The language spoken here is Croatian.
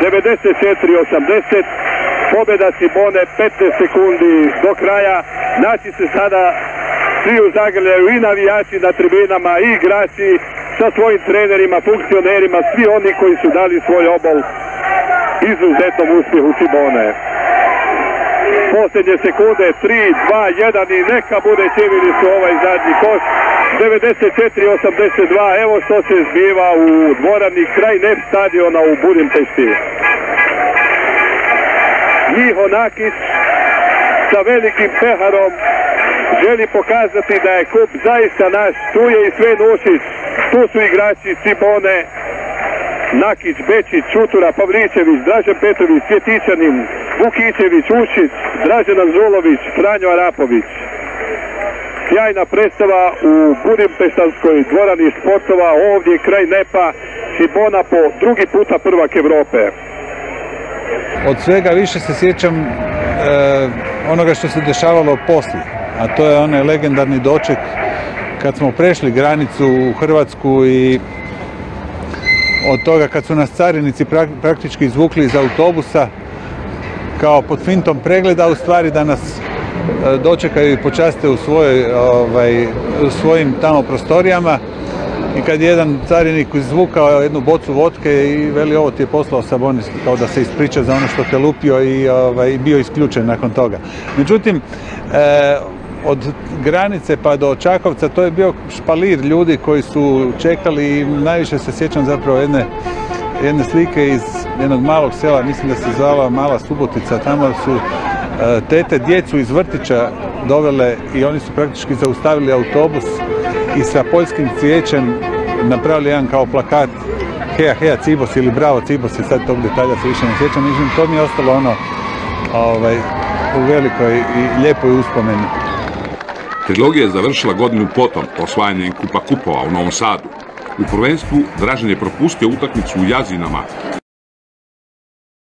94-80, pobjeda Cibone, 15 sekundi do kraja. Naći se sada svi u zagrljaju, i navijači na tribinama, i igrači sa svojim trenerima, funkcionerima, svi oni koji su dali svoj obol izuzetnom uspjehu Cibone. Posljednje sekunde, 3, 2, 1 i neka bude, činili su ovaj zadnji koš. 94-82, evo što se zbiva u dvorani kraj NEF stadiona u Budimpešti. Miho Nakić sa velikim peharom želi pokazati da je kup zaista naš. Tu je i Sven Ušić, tu su igrači Cibone, Nakić, Bečić, Čutura, Pavličević, Dražen Petrović, Svjetičanin, Vukićević, Ušić, Dražen Anzulović, Franjo Arapović. Sjajna predstava u Budimpeštanskoj dvorani sportova, ovdje kraj NEP-a, Cibona po drugi puta prvak Evrope. Od svega više se sjećam onoga što se dešavalo poslije, a to je onaj legendarni doček kad smo prešli granicu u Hrvatsku i od toga kad su nas carinici praktički izvukli iz autobusa kao pod fintom pregleda, u stvari da nas dočekaju i počaste u svojim tamo prostorijama. I kad je jedan carinik izvukao jednu bocu vodke i veli, ovo ti je poslao Sabonis, kao da se ispriča za ono što te lupio, i bio isključen nakon toga. Međutim, od granice pa do Čakovca to je bio špalir ljudi koji su čekali, i najviše se sjećam zapravo jedne slike iz jednog malog sela, mislim da se zvala Mala Subotica. Tamo su tete djecu iz vrtića dovele i oni su praktički zaustavili autobus i sa poljskim cvijećem napravili jedan kao plakat Heja, heja Cibos ili Bravo Cibos, i sad tog detalja se više ne sjećam. Međutim, to mi je ostalo ono u velikoj i lijepoj uspomeni. Trilogija je završila godinu potom osvajanjem Kupa kupova u Novom Sadu. U prvenstvu Dražen je propustio utakmicu u Jazinama